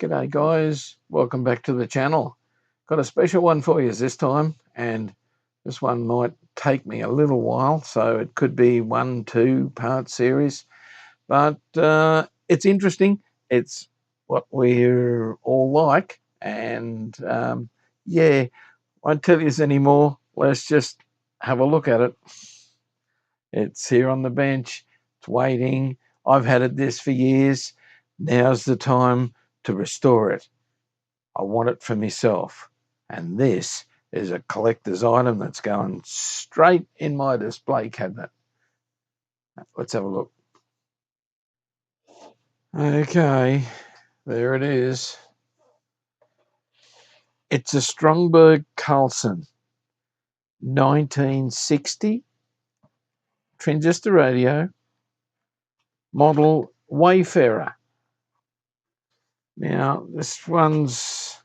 G'day guys, welcome back to the channel. Got a special one for you this time, and this one might take me a little while, so it could be 1-2 part series, but it's interesting. It's what we're all like, and yeah, won't tell you any more. Let's just have a look at it. It's here on the bench, it's waiting. I've had it this for years. Now's the time to restore it. I want it for myself. And this is a collector's item that's going straight in my display cabinet. Let's have a look. Okay, there it is. It's a Stromberg Carlson 1960 transistor radio, model Wayfarer. Now, this one's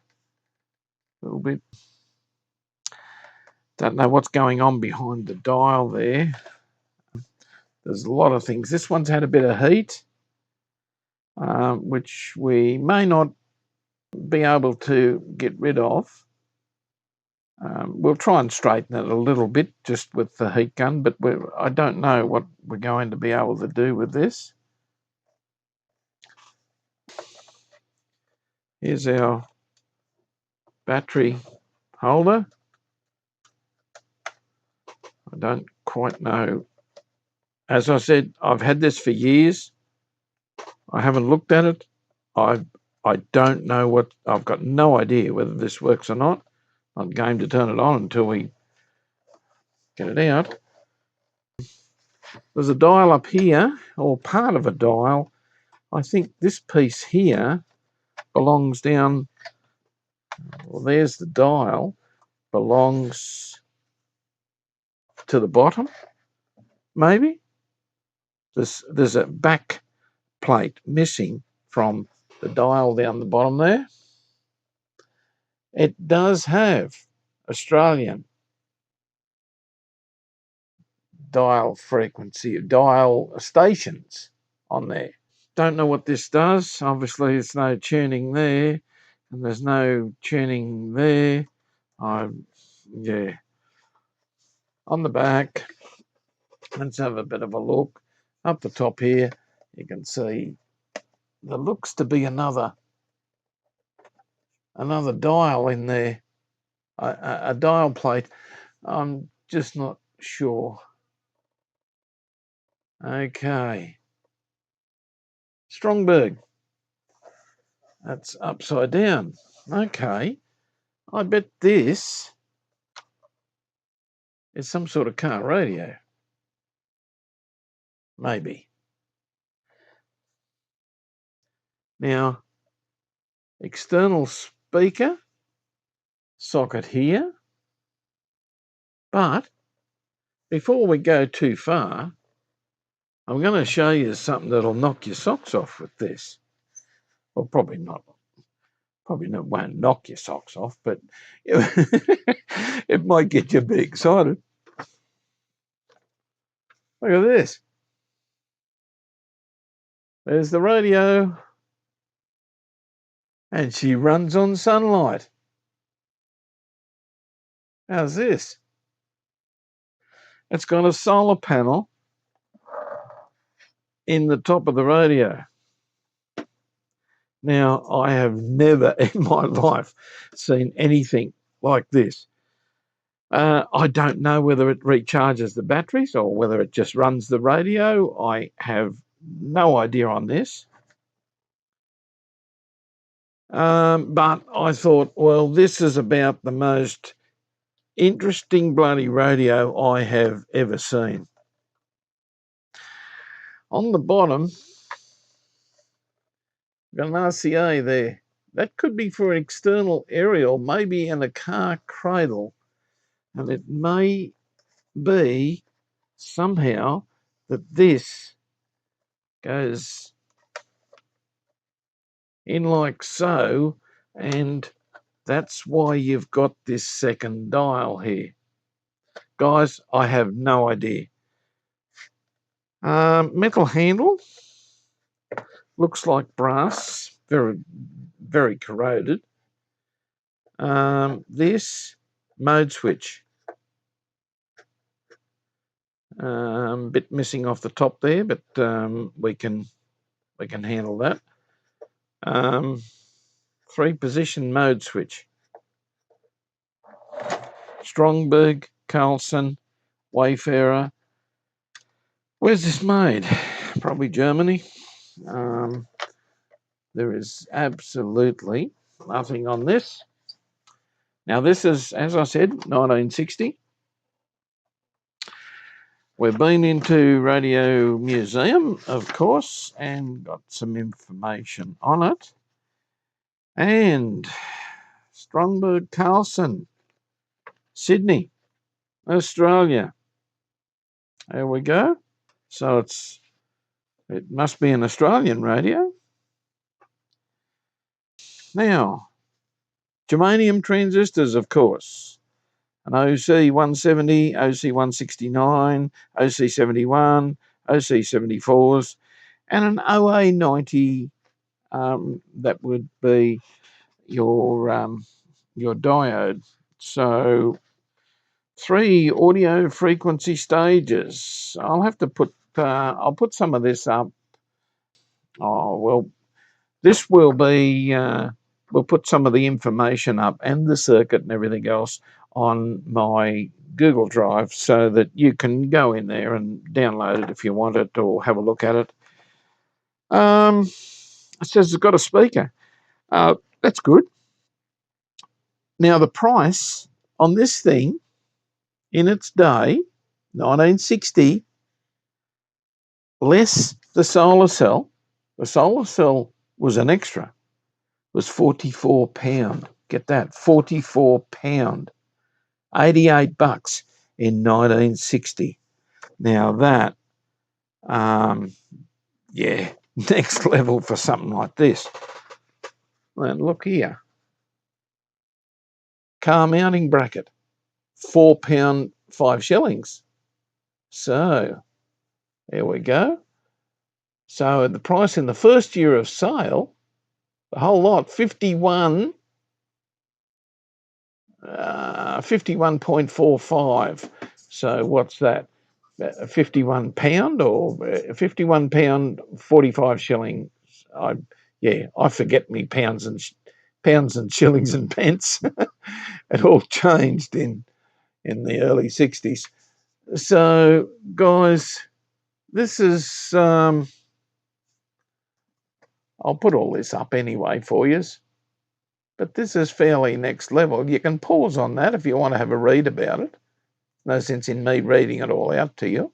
a little bit, don't know what's going on behind the dial there. There's a lot of things. This one's had a bit of heat, which we may not be able to get rid of. We'll try and straighten it a little bit just with the heat gun, but I don't know what we're going to be able to do with this. Here's our battery holder. I don't quite know. As I said, I've had this for years. I haven't looked at it. I don't know what, I've got no idea whether this works or not. I'm game to turn it on until we get it out. There's a dial up here, or part of a dial. I think this piece here belongs down, well, there's the dial, belongs to the bottom, maybe. There's a back plate missing from the dial down the bottom there. It does have Australian dial frequency, dial stations on there. Don't know what this does. Obviously, there's no tuning there, and there's no tuning there. Yeah. On the back, let's have a bit of a look. Up the top here, you can see there looks to be another dial in there, a dial plate. I'm just not sure. Okay. Stromberg. That's upside down. Okay. I bet this is some sort of car radio. Maybe. Now, external speaker socket here. But before we go too far, I'm going to show you something that'll knock your socks off with this. Well, probably not. Probably not, won't knock your socks off, but it might get you a bit excited. Look at this. There's the radio. And she runs on sunlight. How's this? It's got a solar panel in the top of the radio. Now, I have never in my life seen anything like this. I don't know whether it recharges the batteries or whether it just runs the radio. I have no idea on this. But I thought, well, this is about the most interesting bloody radio I have ever seen. On the bottom, got an RCA there. That could be for an external aerial, maybe in a car cradle. And it may be somehow that this goes in like so, and that's why you've got this second dial here. Guys, I have no idea. Metal handle, looks like brass, very, very corroded. This mode switch, bit missing off the top there, but we can handle that. 3-position mode switch. Stromberg Carlson Wayfarer. Where's this made? Probably Germany. There is absolutely nothing on this. Now this is, as I said, 1960. We've been into Radio Museum, of course, and got some information on it. And Stromberg Carlson, Sydney, Australia. There we go. So it must be an Australian radio. Now, germanium transistors, of course. An OC170, OC169, OC71, OC74s, and an OA90. That would be your diode. So 3 audio frequency stages. I'll have to put I'll put some of this up. Oh well, this will be we'll put some of the information up and the circuit and everything else on my Google Drive so that you can go in there and download it if you want it or have a look at it. It says it's got a speaker. That's good. Now the price on this thing in its day, 1960, less the solar cell. The solar cell was an extra. Was £44. Get that, £44. $88 in 1960. Now that, yeah, next level for something like this. And look here, car mounting bracket, £4, 5 shillings. So there we go. So the price in the first year of sale, the whole lot, 51.45. So what's that? £51 or £51, 45 shillings. I forget me pounds and shillings and pence. It all changed in the early 60s. So guys, this is I'll put all this up anyway for you. But this is fairly next level. You can pause on that if you want to have a read about it. No sense in me reading it all out to you.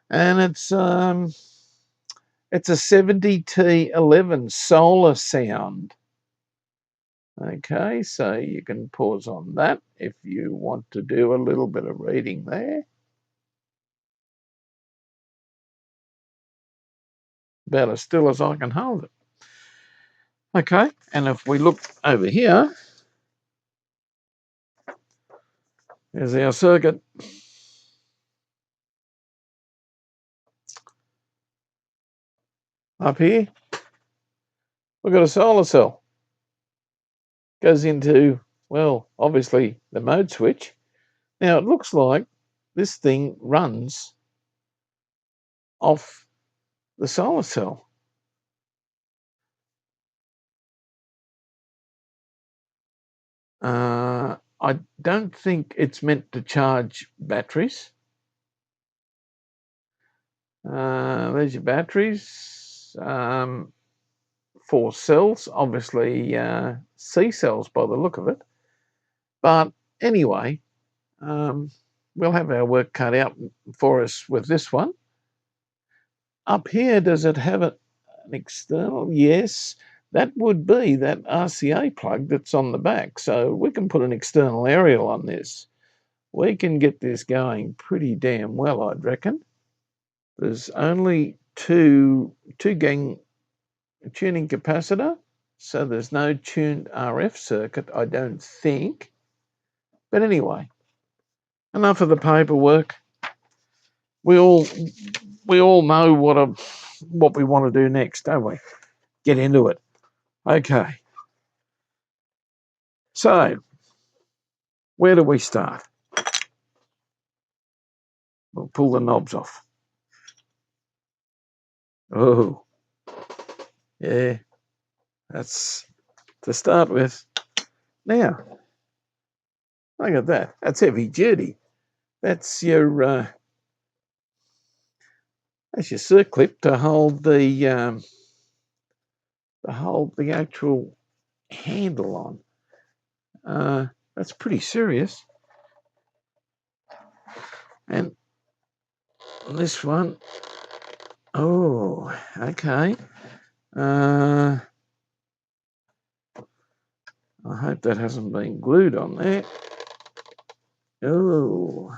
And it's a 70T11 solar sound. Okay, so you can pause on that if you want to do a little bit of reading there. About as still as I can hold it. Okay, and if we look over here, there's our circuit. Up here, we've got a solar cell. Goes into, well, obviously the mode switch. Now it looks like this thing runs off the solar cell. I don't think it's meant to charge batteries. There's your batteries. 4 cells, obviously C cells by the look of it. But anyway, we'll have our work cut out for us with this one. Up here, does it have an external? Yes, that would be that RCA plug that's on the back. So we can put an external aerial on this. We can get this going pretty damn well, I'd reckon. There's only two gang tuning capacitor, so there's no tuned RF circuit, I don't think. But anyway, enough of the paperwork. We all we all know what we want to do next, don't we? Get into it. Okay. So, where do we start? We'll pull the knobs off. Oh, yeah, that's to start with. Now, look at that. That's heavy duty. That's your circlip to hold the actual handle on. That's pretty serious. And this one, oh, okay. I hope that hasn't been glued on there. Oh,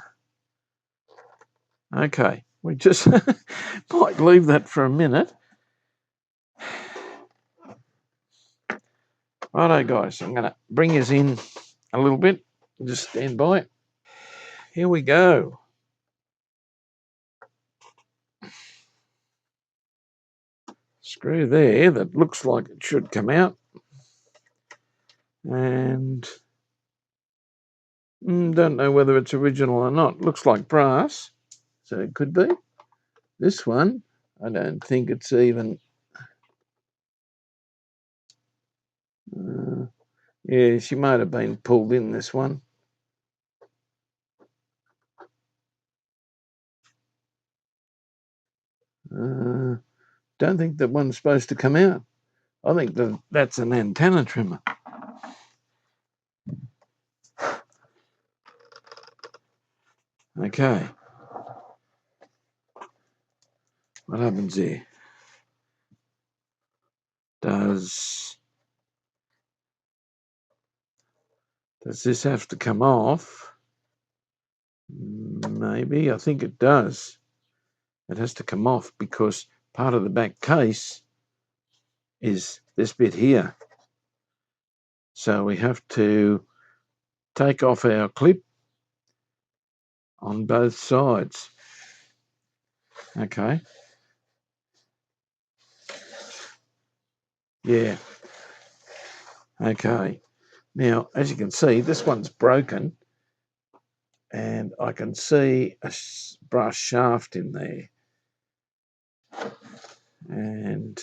okay. We just might leave that for a minute. Righto, guys. I'm going to bring us in a little bit. Just stand by. Here we go. Screw there that looks like it should come out. And don't know whether it's original or not. Looks like brass, so it could be. This one, I don't think it's even. Yeah, she might have been pulled in, this one. Don't think that one's supposed to come out. I think that's an antenna trimmer. Okay. What happens here? Does this have to come off? Maybe. I think it does. It has to come off because part of the back case is this bit here. So we have to take off our clip on both sides. Okay. Yeah. Okay. Now, as you can see, this one's broken and I can see a brass shaft in there. And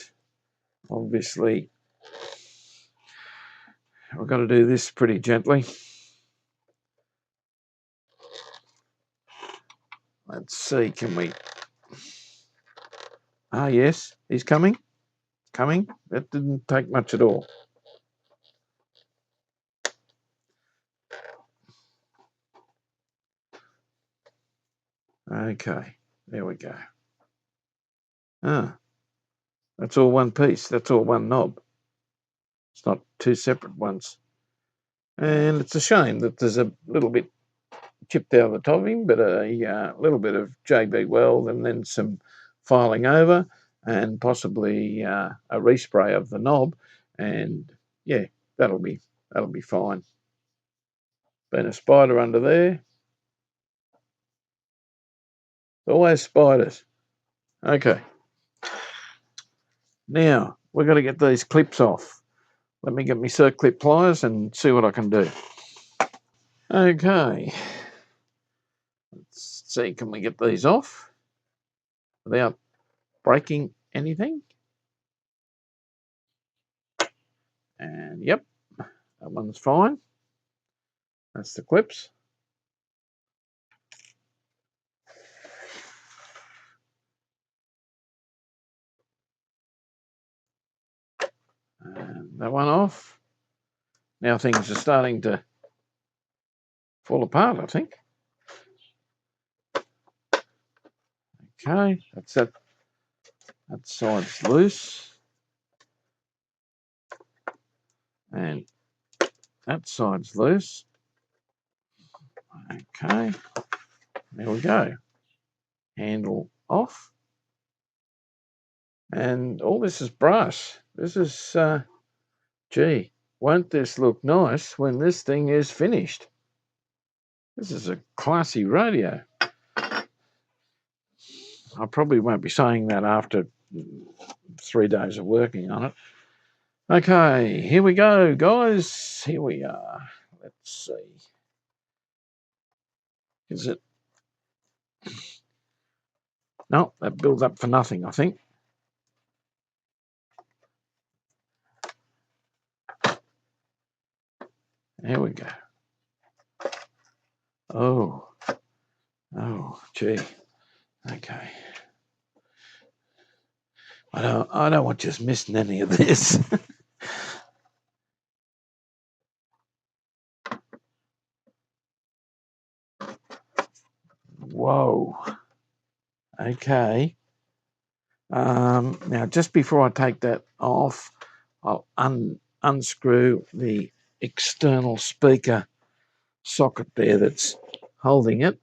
obviously, we've got to do this pretty gently. Let's see, can we... Ah, yes, he's coming. Coming. That didn't take much at all. Okay, there we go. Ah, that's all one piece. That's all one knob. It's not two separate ones. And it's a shame that there's a little bit chipped out of the top of him, but a little bit of JB Weld and then some filing over and possibly a respray of the knob. And yeah, that'll be fine. Been a spider under there. Always spiders. Okay. Now, we've got to get these clips off. Let me get my circlip pliers and see what I can do. Okay. Let's see, can we get these off without breaking anything? And yep, that one's fine. That's the clips. And that one off. Now things are starting to fall apart, I think. Okay, that's that. That side's loose. And that side's loose. Okay, there we go. Handle off. And all this is brass. This is, gee, won't this look nice when this thing is finished? This is a classy radio. I probably won't be saying that after 3 days of working on it. Okay, here we go, guys. Here we are. Let's see. Is it? No, that builds up for nothing, I think. Here we go. Oh, gee. Okay. I don't want just missing any of this. Whoa. Okay. Now, just before I take that off, I'll unscrew the external speaker socket there that's holding it.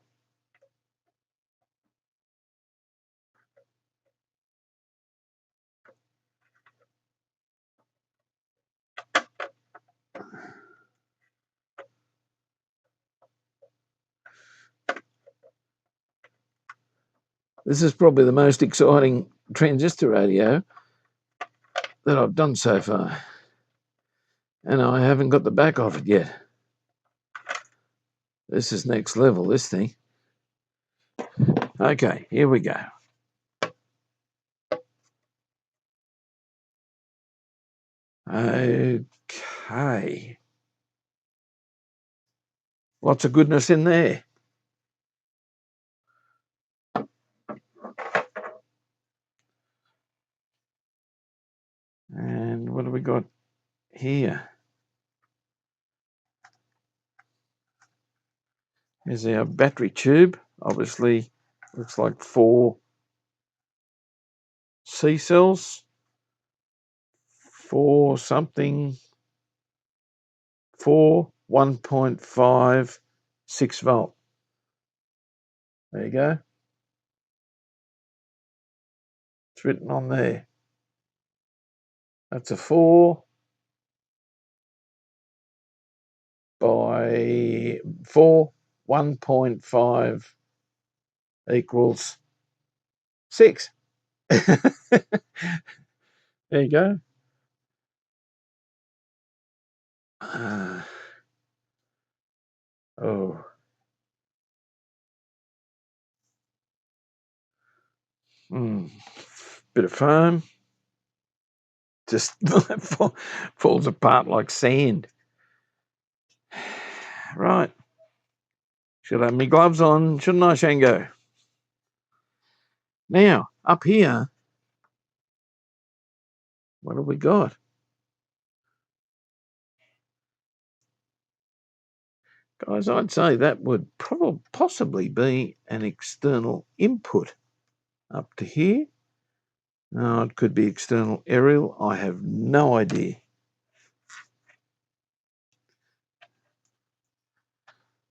This is probably the most exciting transistor radio that I've done so far. And I haven't got the back of it yet. This is next level, this thing. Okay, here we go. Okay. Lots of goodness in there. And what have we got here? Here's our battery tube. Obviously, looks like 4 C cells, 4 something, 1.5, 6 volt. There you go. It's written on there. That's a 4 by 4, 1.5 equals 6. There you go. Oh. Bit of foam. Just falls apart like sand. Right. Should have my gloves on, shouldn't I, Shango? Now, up here, what have we got? Guys, I'd say that would possibly be an external input up to here. No, it could be external aerial. I have no idea.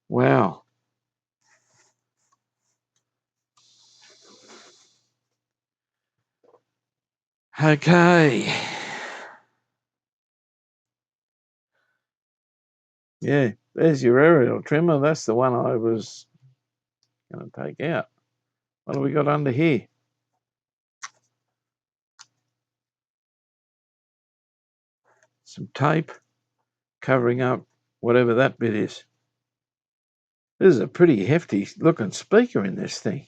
Wow. Okay. Yeah, there's your aerial trimmer. That's the one I was going to take out. What have we got under here? Some tape covering up whatever that bit is. This is a pretty hefty looking speaker in this thing.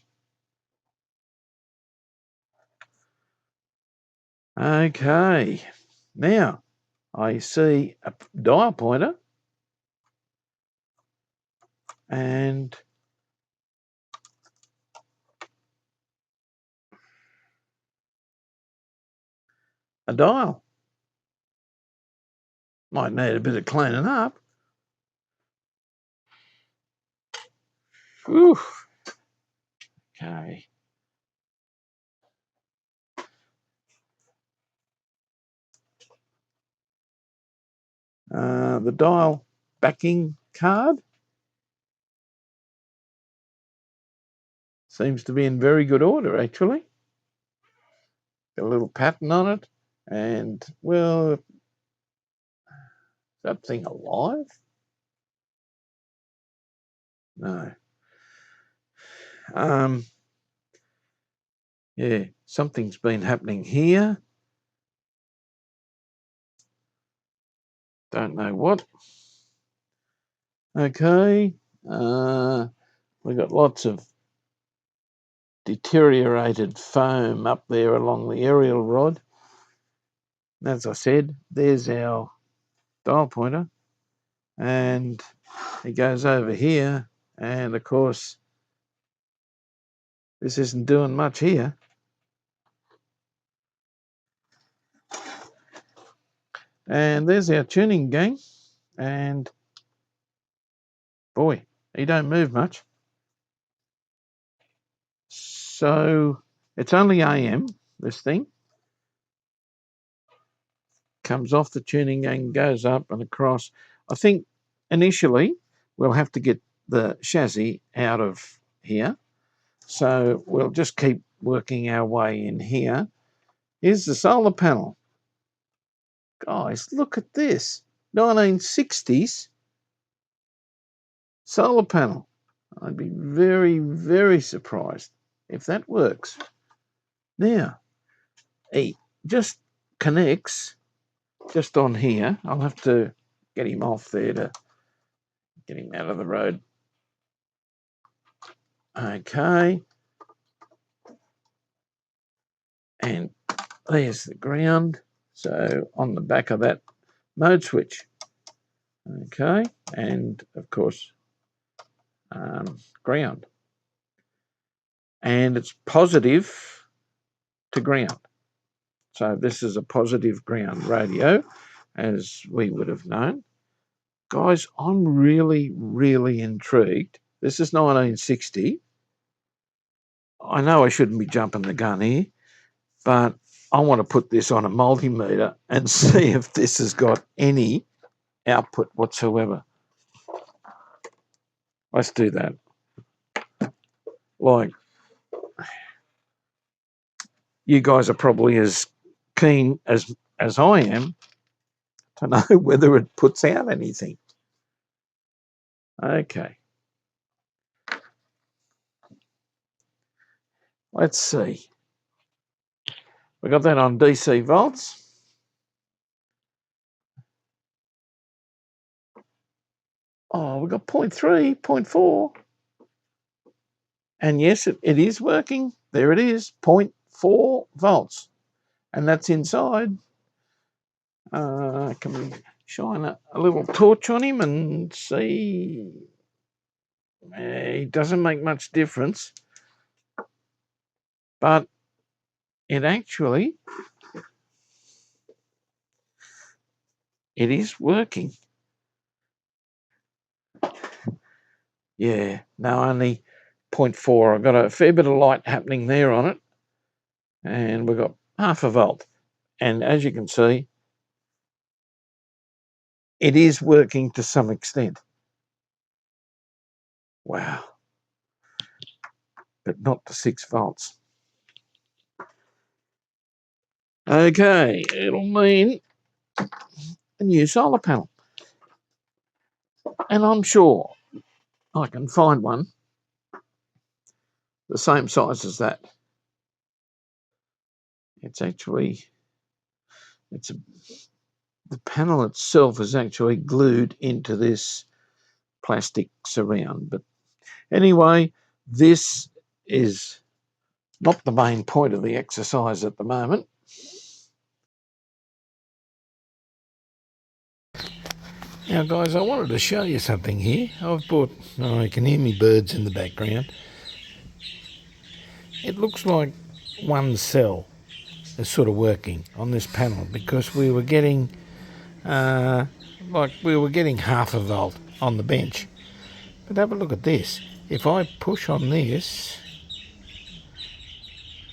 Okay, now I see a dial pointer and a dial. Might need a bit of cleaning up. Whew. Okay. The dial backing card seems to be in very good order, actually. Got a little pattern on it, and, well, is that thing alive? No. Yeah, something's been happening here. Don't know what. Okay. We've got lots of deteriorated foam up there along the aerial rod. As I said, there's our dial pointer, and it goes over here, and of course this isn't doing much here. And there's our tuning gang, and boy, he don't move much. So it's only AM, this thing. Comes off the tuning gang, goes up and across. I think initially we'll have to get the chassis out of here. So we'll just keep working our way in here. Here's the solar panel. Guys, look at this. 1960s solar panel. I'd be very, very surprised if that works. Now, he just connects just on here. I'll have to get him off there to get him out of the road. Okay. And there's the ground. So on the back of that mode switch. Okay. And of course, ground. And it's positive to ground. So this is a positive ground radio, as we would have known. Guys, I'm really, really intrigued. This is 1960. I know I shouldn't be jumping the gun here, but I want to put this on a multimeter and see if this has got any output whatsoever. Let's do that. Like, you guys are probably as keen as I am to know whether it puts out anything. Okay. Let's see. We got that on DC volts. Oh, we got 0.3, 0.4. And yes, it is working. There it is, 0.4 volts. And that's inside. Can we shine a little torch on him and see? It doesn't make much difference. But it actually, it is working. Yeah, no, only 0.4. I've got a fair bit of light happening there on it. And we've got half a volt. And as you can see, it is working to some extent. Wow. But not to 6 volts. Okay, it'll mean a new solar panel. And I'm sure I can find one the same size as that. It's actually, the panel itself is actually glued into this plastic surround. But anyway, this is not the main point of the exercise at the moment. Now guys, I wanted to show you something here. I've bought, oh, you can hear me birds in the background. It looks like one cell is sort of working on this panel because we were getting half a volt on the bench. But have a look at this. If I push on this,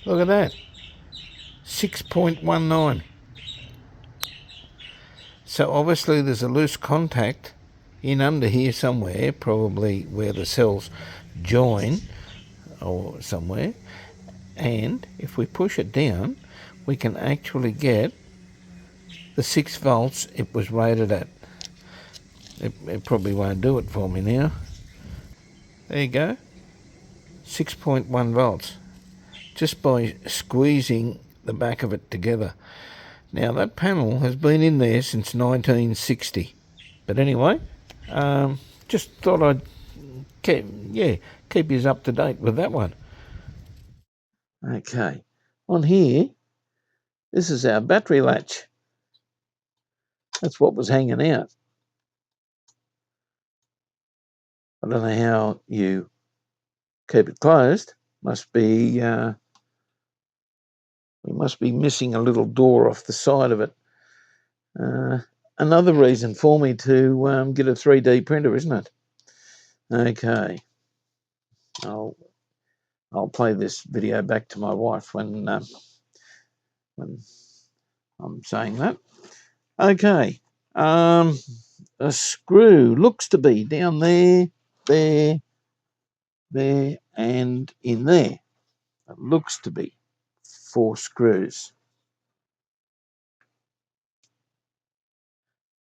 look at that, 6.19. So obviously there's a loose contact in under here somewhere, probably where the cells join or somewhere. And if we push it down, we can actually get the 6 volts it was rated at. It probably won't do it for me now. There you go, 6.1 volts. just by squeezing the back of it together. Now that panel has been in there since 1960. But anyway, just thought I'd keep you up to date with that one. Okay, on here, this is our battery latch. That's what was hanging out. I don't know how you keep it closed. Must be we must be missing a little door off the side of it. Another reason for me to get a 3D printer, isn't it? Okay, I'll play this video back to my wife when I'm saying that. Okay, a screw looks to be down there, there, and in there. It looks to be 4 screws.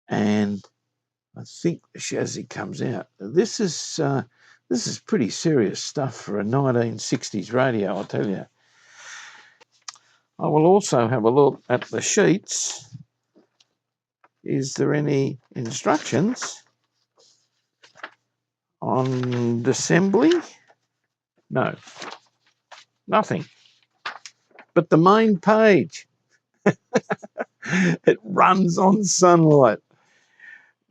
And I think the chassis comes out. This is pretty serious stuff for a 1960s radio, I'll tell you. I will also have a look at the sheets. Is there any instructions on disassembly? No, nothing. But the main page, it runs on sunlight.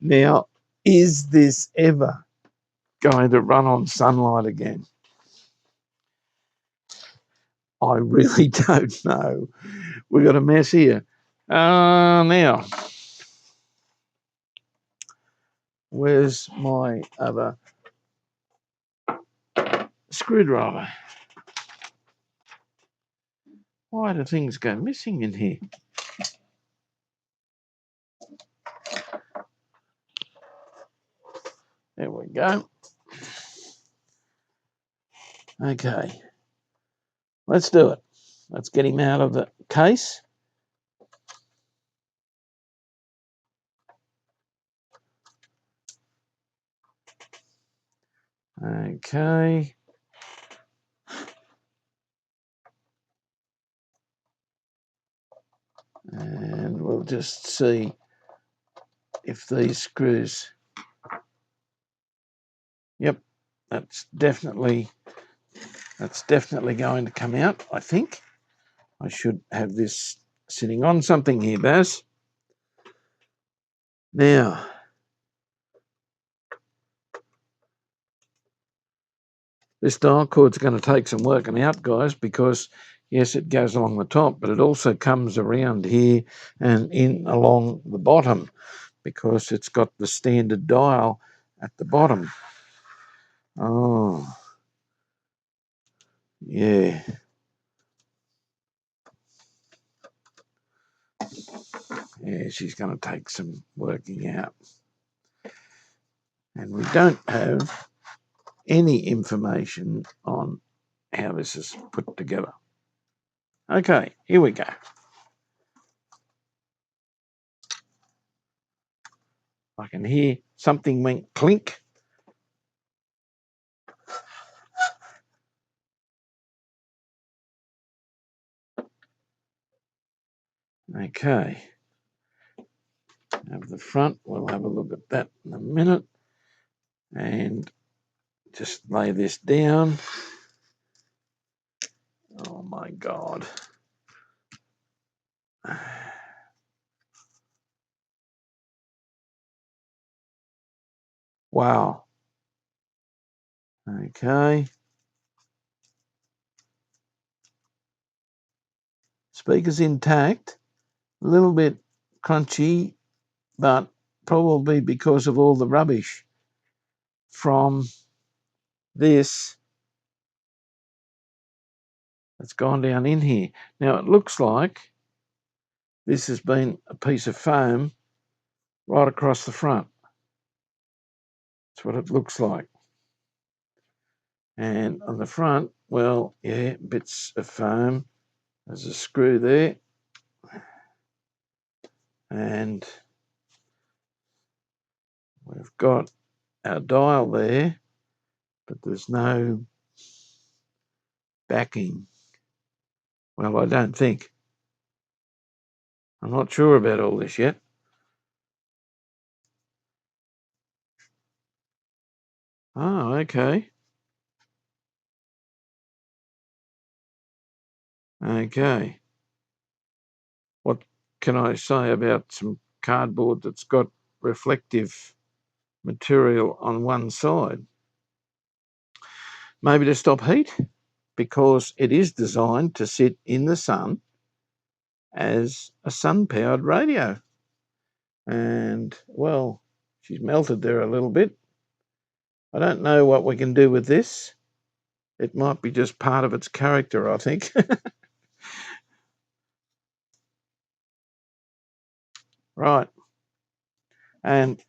Now, is this ever going to run on sunlight again? I really don't know. We've got a mess here. Now, where's my other screwdriver? Why do things go missing in here? There we go. Okay, let's do it. Let's get him out of the case. Okay. And we'll just see if these screws, yep, that's definitely going to come out, I think. I should have this sitting on something here, Baz. Now, this dial cord's going to take some working out, guys, because yes, it goes along the top, but it also comes around here and in along the bottom because it's got the standard dial at the bottom. Oh, yeah. Yeah, she's going to take some working out. And we don't have any information on how this is put together. Okay, here we go. I can hear something went clink. Okay. Have the front. We'll have a look at that in a minute. And just lay this down. Oh my God. Wow. Okay. Speaker's intact. A little bit crunchy, but probably because of all the rubbish from this that's gone down in here. Now it looks like this has been a piece of foam right across the front. That's what it looks like. And on the front, well, yeah, bits of foam. There's a screw there. And we've got our dial there, but there's no backing. Well, I don't think. I'm not sure about all this yet. Oh, okay. Okay. What can I say about some cardboard that's got reflective material on one side? Maybe to stop heat, because it is designed to sit in the sun as a sun-powered radio. And, well, she's melted there a little bit. I don't know what we can do with this. It might be just part of its character, I think. Right. And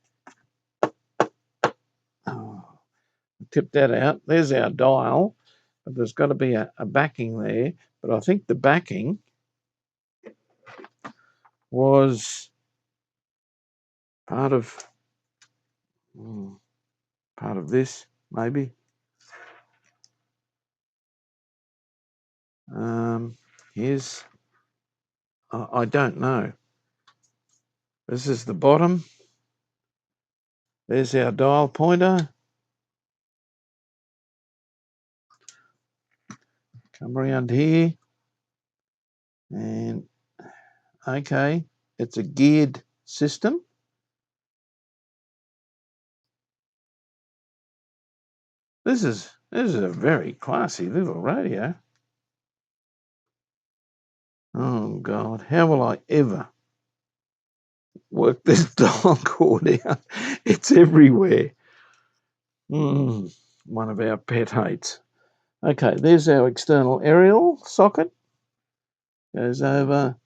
tip that out. There's our dial. But there's got to be a backing there. But I think the backing was part of this, maybe. Here's, I don't know. This is the bottom. There's our dial pointer. Come around here. And, okay, it's a geared system. This is a very classy little radio. Oh, God, how will I ever work this dial cord out? It's everywhere. One of our pet hates. Okay, there's our external aerial socket. Goes over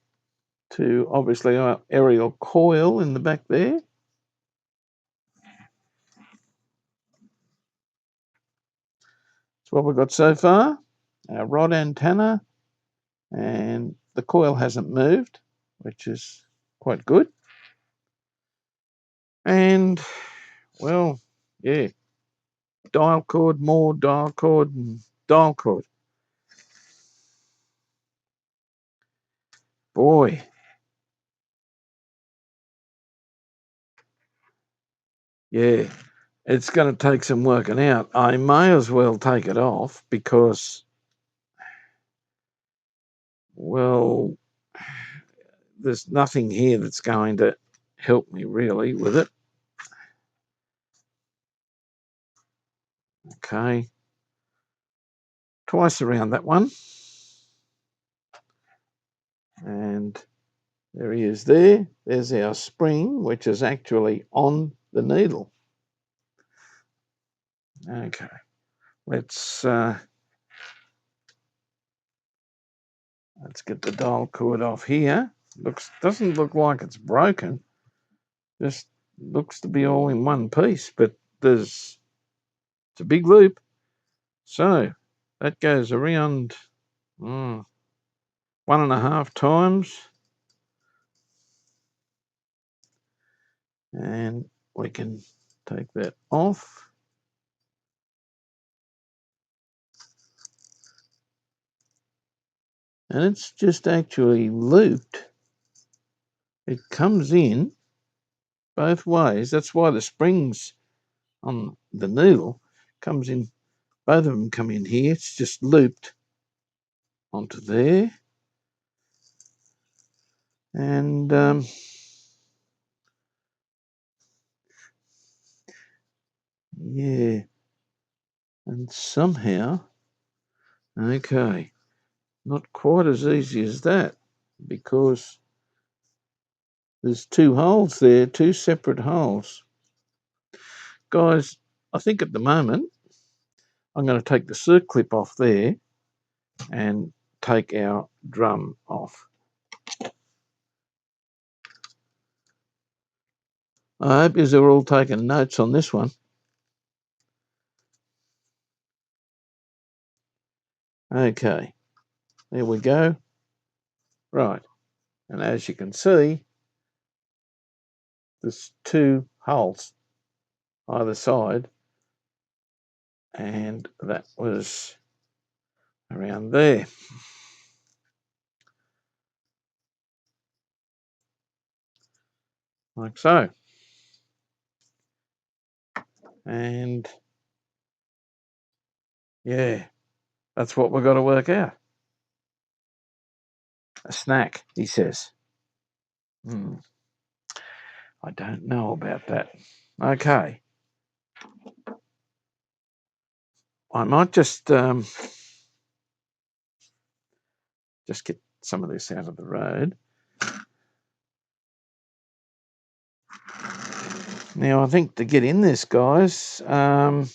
to, obviously, our aerial coil in the back there. That's what we've got so far. Our rod antenna, and the coil hasn't moved, which is quite good. And, well, yeah, dial cord, more dial cord, and dial cord. Boy, yeah, it's going to take some working out. I may as well take it off because, well, there's nothing here that's going to help me really with it. Okay, twice around that one. And there he is there. There's our spring, which is actually on the needle. Okay, let's get the dial cord off here. Doesn't look like it's broken. Just looks to be all in one piece, but it's a big loop. So that goes around 1.5 times, and we can take that off. And it's just actually looped. It comes in both ways. That's why the springs on the needle comes in. Both of them come in here. It's just looped onto there. And yeah, and somehow, okay, not quite as easy as that, because there's two holes there, two separate holes. Guys, I think at the moment I'm going to take the circ clip off there and take our drum off. I hope you're all taking notes on this one. Okay, there we go. Right, and as you can see, there's two holes either side, and that was around there. like so. And yeah, that's what we've got to work out. A snack, he says. I don't know about that. Okay. I might just get some of this out of the road. Now, I think to get in this, guys, I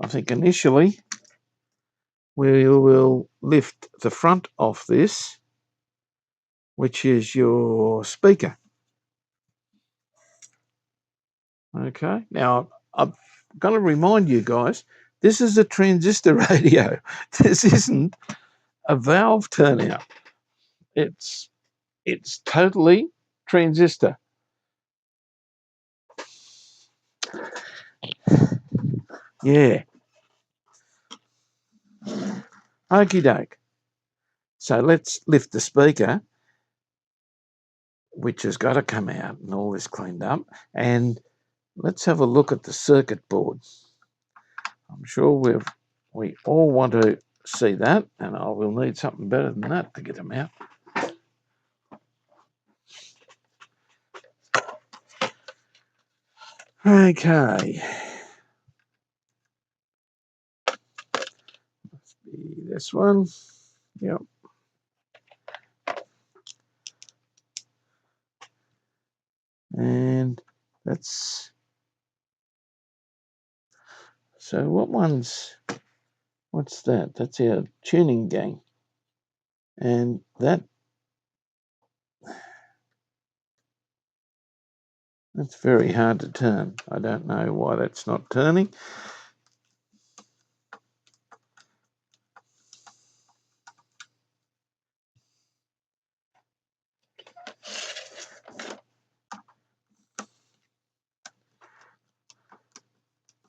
think initially we will lift the front off this, which is your speaker. Okay. Now, I'm going to remind you guys, this is a transistor radio. This isn't a valve turnout. It's totally transistor. Yeah. Okie doke. So let's lift the speaker, which has got to come out and all this cleaned up, and let's have a look at the circuit board. I'm sure we all want to see that, and I will need something better than that to get them out. Okay. Must be this one. Yep. And that's... So what's that? That's our tuning gang. And that's very hard to turn. I don't know why that's not turning.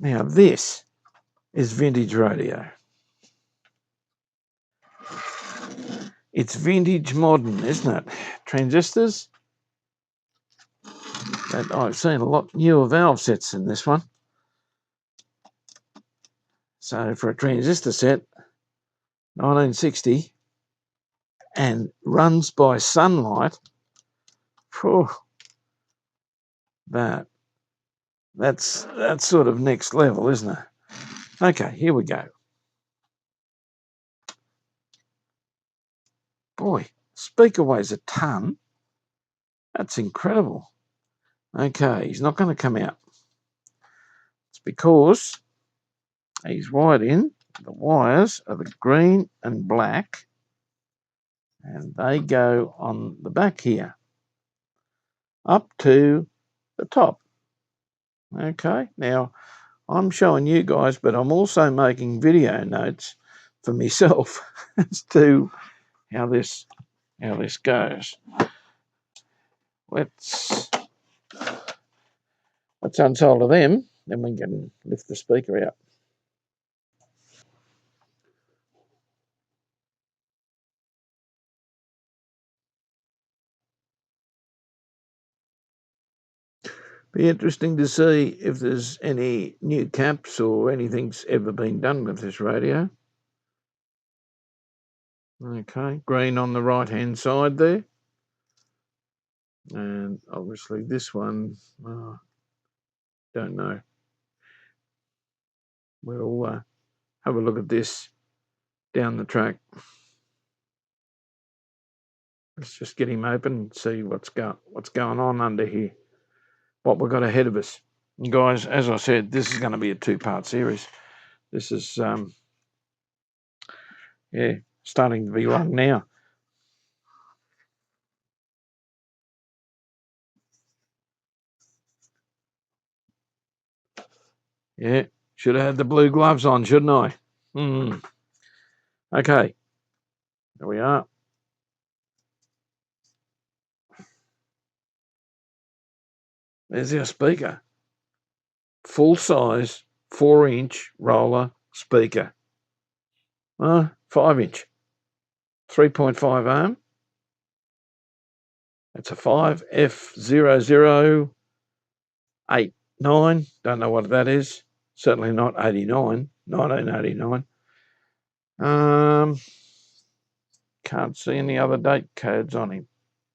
Now this is vintage radio. It's vintage modern, isn't it? Transistors. And I've seen a lot newer valve sets in this one. So for a transistor set, 1960, and runs by sunlight, whew, that's sort of next level, isn't it? Okay, here we go. Boy, speaker weighs a ton. That's incredible. Okay, he's not going to come out. It's because he's wired in. The wires are the green and black, and they go on the back here, up to the top. Okay, now I'm showing you guys, but I'm also making video notes for myself as to how this goes. Let's unsolder them, then we can lift the speaker out. Be interesting to see if there's any new caps or anything's ever been done with this radio. Okay, green on the right hand side there. And obviously this one, don't know. We'll have a look at this down the track. Let's just get him open and see what's going on under here, what we've got ahead of us. And guys, as I said, this is going to be a two-part series. This is, starting to be long now. Yeah, should have had the blue gloves on, shouldn't I? Okay, there we are. There's our speaker. Full-size, 4-inch roller speaker. 5-inch. 3.5 ohm. That's a 5 F0089. Don't know what that is. Certainly not 89. 1989. Can't see any other date codes on him.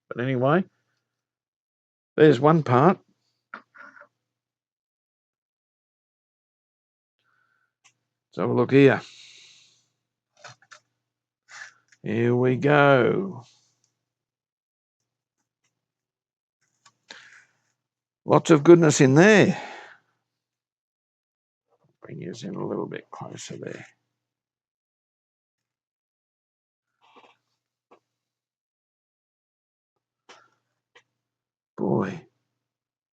But anyway, there's one part. Let's have a look here. Here we go. Lots of goodness in there. Bring yours in a little bit closer there. Boy,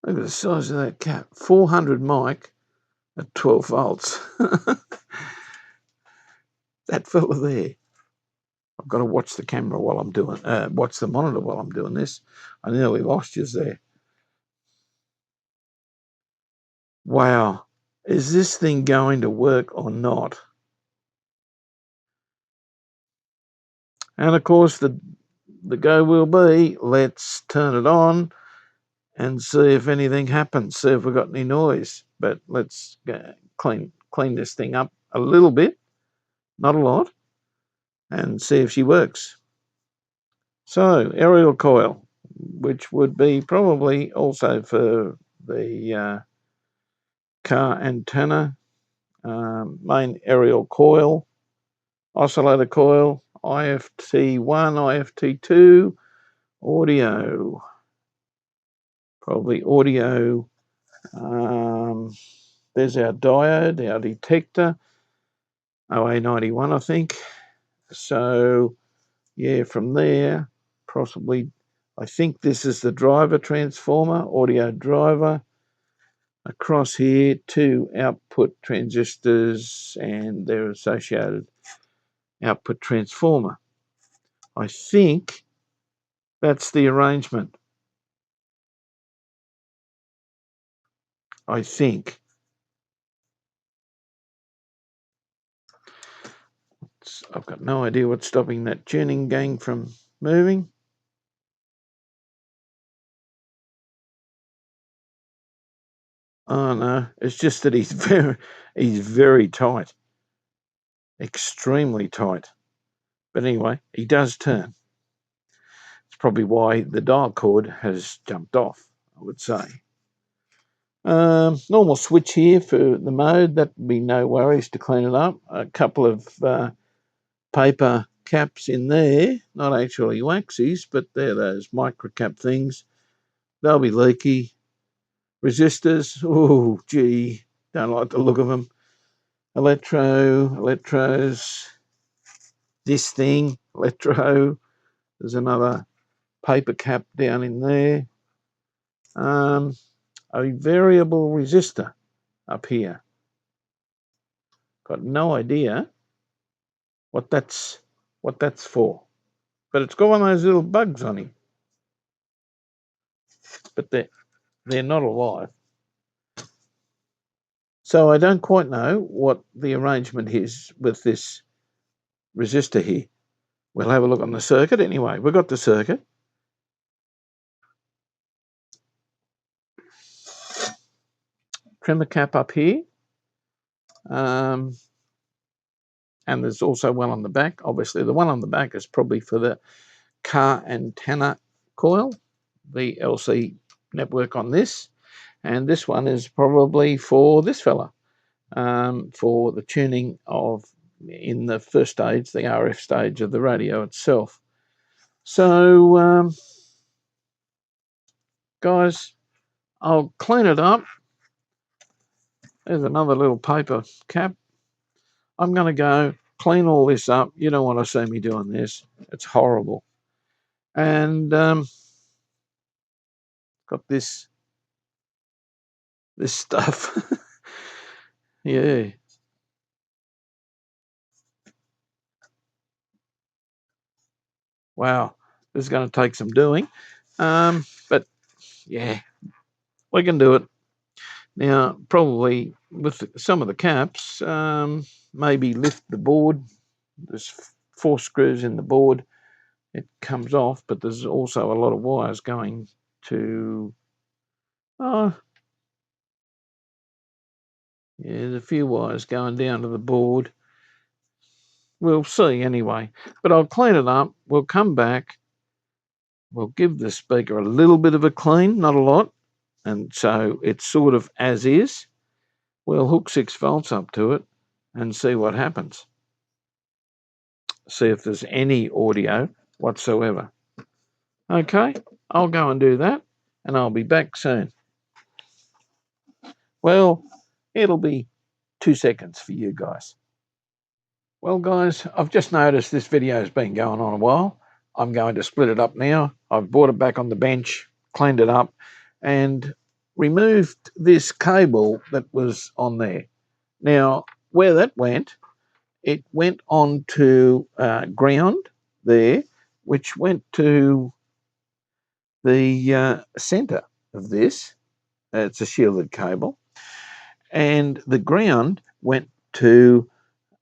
look at the size of that cap. 400 mic at 12 volts. That fella there. I've got to watch the camera while I'm doing, watch the monitor while I'm doing this. I nearly lost you there. Wow. Is this thing going to work or not? And of course, the go will be, let's turn it on and see if anything happens, see if we've got any noise. But let's clean this thing up a little bit, not a lot, and see if she works. So, aerial coil, which would be probably also for the car antenna, main aerial coil, oscillator coil, IFT1, IFT2, audio, probably audio. There's our diode, our detector, OA91, I think. So, yeah, from there, possibly, I think this is the driver transformer, audio driver. Across here, 2 output transistors and their associated output transformer. I think that's the arrangement. I think. I've got no idea what's stopping that tuning gang from moving. Oh no, it's just that he's very tight. Extremely tight. But anyway, he does turn. It's probably why the dial cord has jumped off, I would say. Normal switch here for the mode, that would be no worries to clean it up. A couple of paper caps in there, not actually waxies, but they're those micro cap things. They'll be leaky. Resistors, oh gee, don't like the look of them. Electros, this thing, electro. There's another paper cap down in there. A variable resistor up here. Got no idea what that's for, but it's got one of those little bugs on him. But they're not alive. So I don't quite know what the arrangement is with this resistor here. We'll have a look on the circuit anyway. We've got the circuit. Trimmer cap up here. And there's also one on the back. Obviously, the one on the back is probably for the car antenna coil, the LC network on this. And this one is probably for this fella, for the tuning of, in the first stage, the RF stage of the radio itself. So, guys, I'll clean it up. There's another little paper cap. I'm going to go clean all this up. You don't want to see me doing this. It's horrible. And got this stuff. Yeah. Wow. This is going to take some doing. But yeah, we can do it. Now, probably with some of the caps, maybe lift the board, this 4 screws in the board, it comes off, but there's also a lot of wires going to, yeah, there's a few wires going down to the board. We'll see anyway, but I'll clean it up. We'll come back. We'll give the speaker a little bit of a clean, not a lot, and so it's sort of as is. We'll hook 6 volts up to it and see what happens. See if there's any audio whatsoever. Okay, I'll go and do that, and I'll be back soon. Well, it'll be 2 seconds for you guys. Well, guys, I've just noticed this video has been going on a while. I'm going to split it up now. I've brought it back on the bench, cleaned it up, and removed this cable that was on there. Now, where that went, it went on to ground there, which went to the center of this. It's a shielded cable. And the ground went to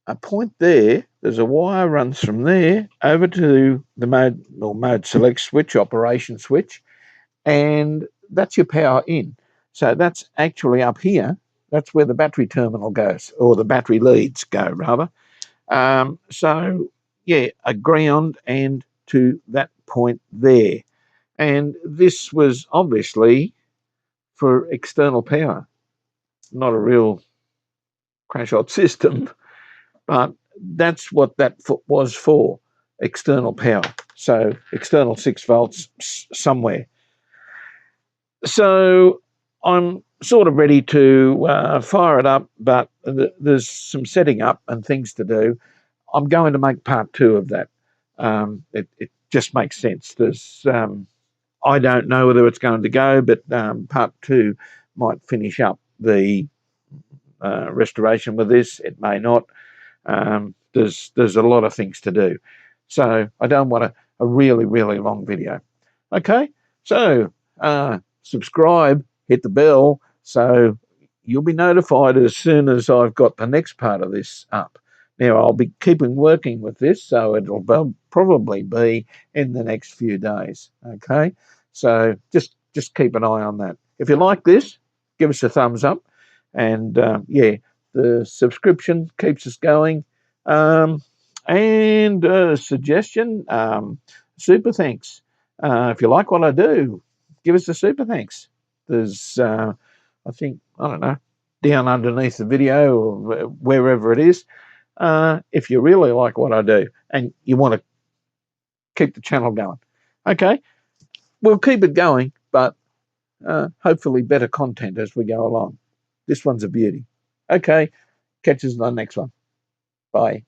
a point there. There's a wire runs from there over to the mode select switch, operation switch, and that's your power in. So that's actually up here. That's where the battery terminal goes, or the battery leads go, rather. So, yeah, a ground and to that point there. And this was obviously for external power, not a real crash-out system, but that's what that was for, external power. So external 6 volts somewhere. So I'm sort of ready to fire it up, but there's some setting up and things to do. I'm going to make part 2 of that. It just makes sense. There's I don't know whether it's going to go, but part 2 might finish up the restoration with this. It may not. There's a lot of things to do, so I don't want a really, really long video. Okay, so subscribe, hit the bell, so you'll be notified as soon as I've got the next part of this up. Now, I'll be keeping working with this, so it'll probably be in the next few days. Okay, so just keep an eye on that. If you like this, give us a thumbs up, and yeah, the subscription keeps us going. And suggestion, super thanks. If you like what I do, give us a super thanks. There's, I think, I don't know, down underneath the video or wherever it is. If you really like what I do and you want to keep the channel going. Okay, we'll keep it going, but hopefully better content as we go along. This one's a beauty. Okay, catch us on the next one. Bye.